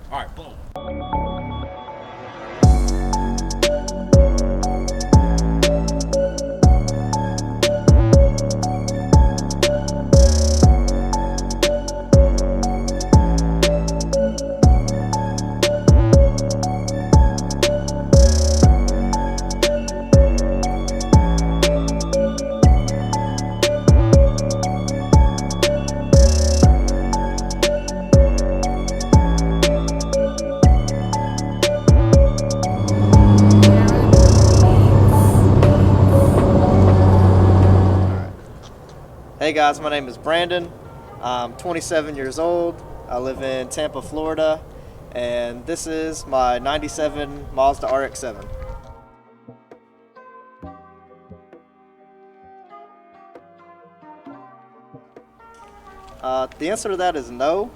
Alright, boom. Hey guys, my name is Brandon. I'm 27 years old. I live in Tampa, Florida, and this is my 97 Mazda RX-7. The answer to that is no.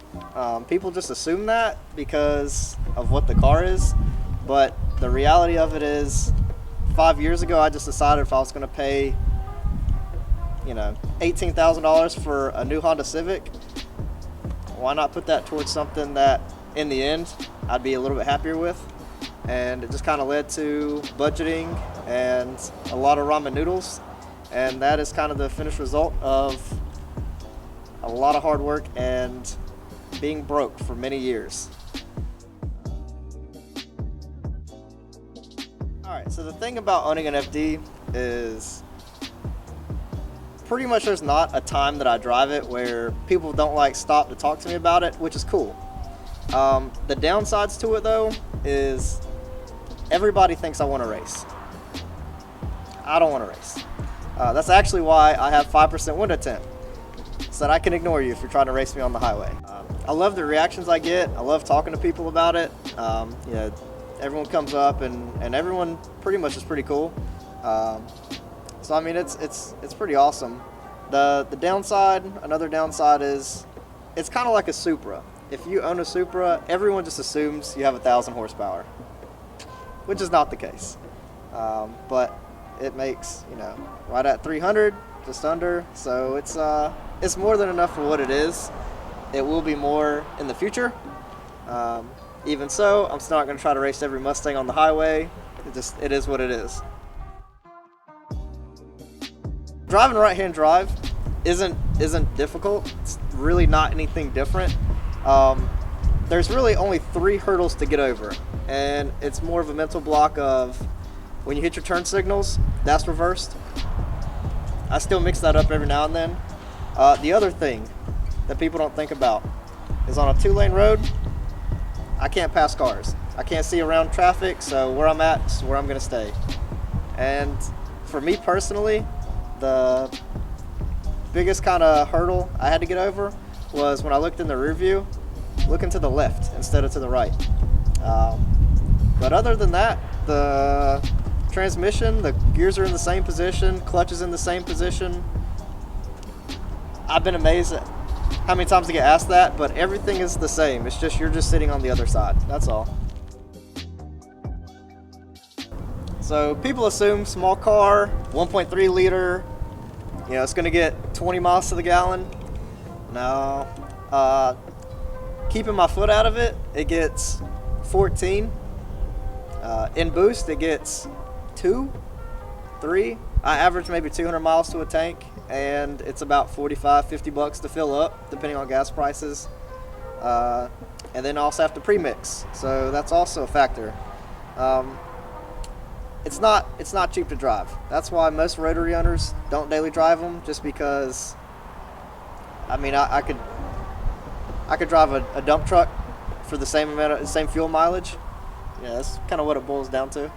People just assume that because of what the car is, but the reality of it is 5 years ago I just decided if I was going to pay $18,000 for a new Honda Civic, why not put that towards something that in the end I'd be a little bit happier with. And it just kind of led to budgeting and a lot of ramen noodles, and that is kind of the finished result of a lot of hard work and being broke for many years. Alright, so the thing about owning an FD is pretty much there's not a time that I drive it where people don't stop to talk to me about it, which is cool. The downsides to it though is everybody thinks I want to race. I don't want to race. That's actually why I have 5% window tint, so that I can ignore you if you're trying to race me on the highway. I love the reactions I get. I love talking to people about it. Everyone comes up and everyone pretty much is pretty cool. So I mean, it's pretty awesome. The downside, another downside is it's kind of like a Supra. If you own a Supra, everyone just assumes you have 1,000 horsepower, which is not the case. But it makes, right at 300, just under. So it's more than enough for what it is. It will be more in the future. Even so, I'm still not going to try to race every Mustang on the highway. It is what it is. Driving right-hand drive isn't difficult. It's really not anything different. There's really only 3 hurdles to get over, and it's more of a mental block of when you hit your turn signals, that's reversed. I still mix that up every now and then. The other thing that people don't think about is on a 2-lane road, I can't pass cars. I can't see around traffic, so where I'm at is where I'm gonna stay. And for me personally, the biggest kind of hurdle I had to get over was when I looked in the rear view, looking to the left instead of to the right. But other than that, the transmission, the gears are in the same position, clutch is in the same position. I've been amazed at how many times I get asked that, but everything is the same. It's just you're just sitting on the other side, that's all. So people assume small car, 1.3 liter, it's gonna get 20 miles to the gallon. No, keeping my foot out of it, it gets 14. In boost, it gets 2, 3. I average maybe 200 miles to a tank, and it's about 45, 50 bucks to fill up, depending on gas prices. And then I also have to pre-mix, so that's also a factor. It's not cheap to drive. That's why most rotary owners don't daily drive them, just because, I mean, I could drive a dump truck for the same fuel mileage. Yeah, that's kind of what it boils down to.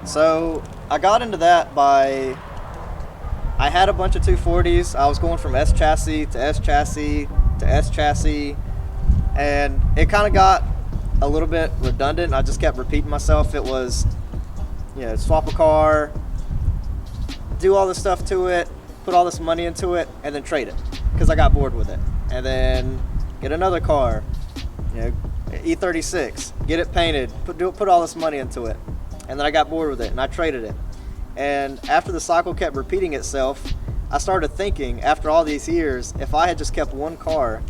So I got into that I had a bunch of 240s. I was going from S chassis to S chassis to S chassis, and it kind of got a little bit redundant. I just kept repeating myself. It was, swap a car, do all this stuff to it, put all this money into it, and then trade it because I got bored with it. And then get another car, E36, get it painted, put all this money into it, and then I got bored with it and I traded it. And after the cycle kept repeating itself, I started thinking, after all these years, if I had just kept one car,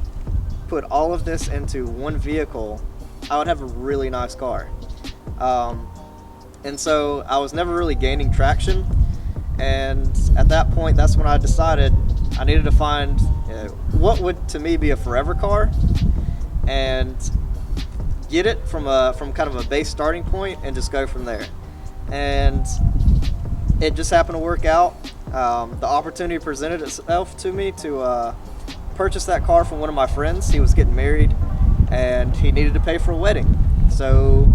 put all of this into one vehicle, I would have a really nice car. And so I was never really gaining traction. And at that point, that's when I decided I needed to find what would to me be a forever car, and get it from kind of a base starting point and just go from there. And it just happened to work out. The opportunity presented itself to me to purchase that car from one of my friends. He was getting married and he needed to pay for a wedding. So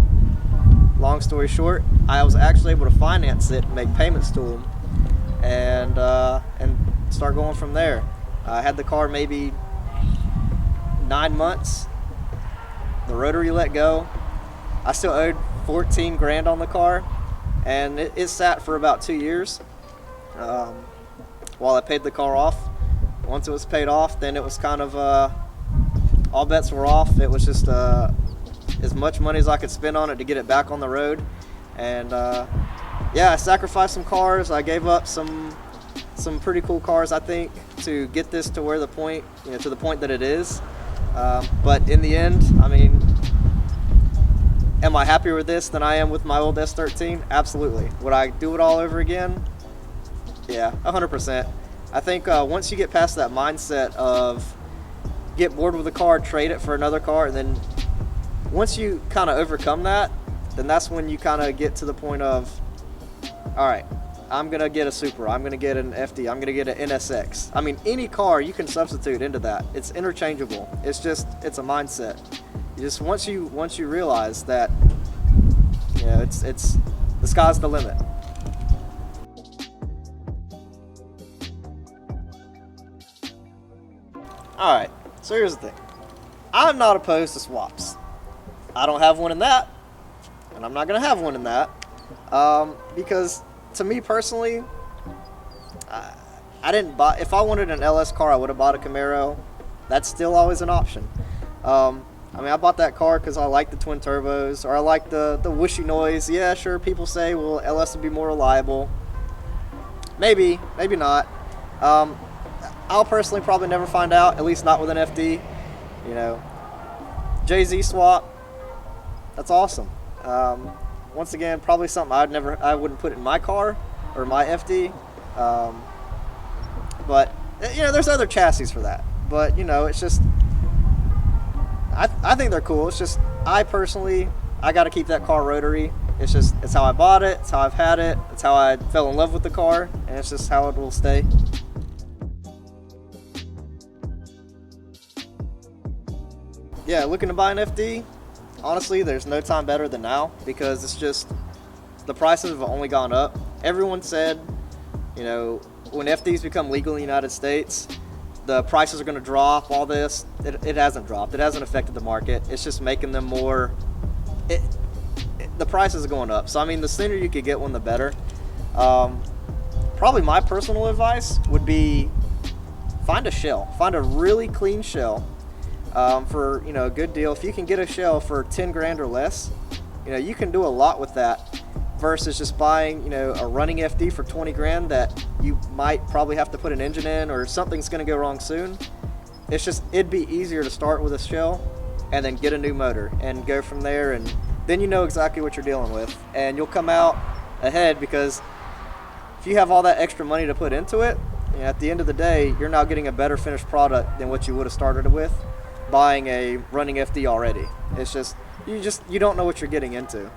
long story short, I was actually able to finance it and make payments to him, and start going from there. I had the car maybe 9 months. The rotary let go. I still owed 14 grand on the car, and it sat for about 2 years while I paid the car off. Once it was paid off, then it was kind of all bets were off. It was just as much money as I could spend on it to get it back on the road. And yeah, I sacrificed some cars. I gave up some pretty cool cars, I think, to get this to where the point, to the point that it is. But in the end, I mean, am I happier with this than I am with my old S13? Absolutely. Would I do it all over again? Yeah, 100%. I think once you get past that mindset of get bored with a car, trade it for another car, and then once you kind of overcome that, then that's when you kind of get to the point of, all right, I'm going to get a Supra, I'm going to get an FD, I'm going to get an NSX. I mean, any car you can substitute into that. It's interchangeable. It's a mindset. You just, once you realize that, it's the sky's the limit. All right, so here's the thing. I'm not opposed to swaps. I don't have one in that, and I'm not going to have one in that, because to me personally, I didn't buy. If I wanted an LS car, I would have bought a Camaro. That's still always an option. I mean, I bought that car because I like the twin turbos, or I like the whooshy noise. Yeah, sure, people say, well, LS would be more reliable. Maybe, maybe not. I'll personally probably never find out, at least not with an FD. Jay-Z swap, that's awesome. Once again, probably something I wouldn't put in my car or my FD. But there's other chassis for that. But it's just, I think they're cool. It's just, I got to keep that car rotary. It's how I bought it. It's how I've had it. It's how I fell in love with the car, and it's just how it will stay. Yeah, looking to buy an FD, honestly, there's no time better than now, because it's just, the prices have only gone up. Everyone said, when FDs become legal in the United States, the prices are going to drop, all this. It hasn't dropped. It hasn't affected the market. It's just making them more, the prices are going up. So, I mean, the sooner you could get one, the better. Probably my personal advice would be find a shell. Find a really clean shell. For a good deal. If you can get a shell for 10 grand or less, you can do a lot with that, versus just buying a running FD for 20 grand that you might probably have to put an engine in, or something's going to go wrong soon. It'd be easier to start with a shell and then get a new motor and go from there, and then you know exactly what you're dealing with, and you'll come out ahead, because if you have all that extra money to put into it, at the end of the day, you're now getting a better finished product than what you would have started with buying a running FD already. It's just you don't know what you're getting into.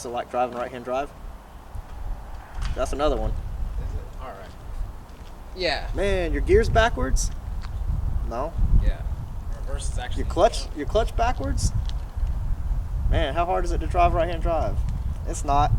also like driving right-hand drive. That's another one. Is it? All right. Yeah. Man, your gears backwards? No. Yeah. Reverse is actually. Your clutch backwards? Man, how hard is it to drive right-hand drive? It's not.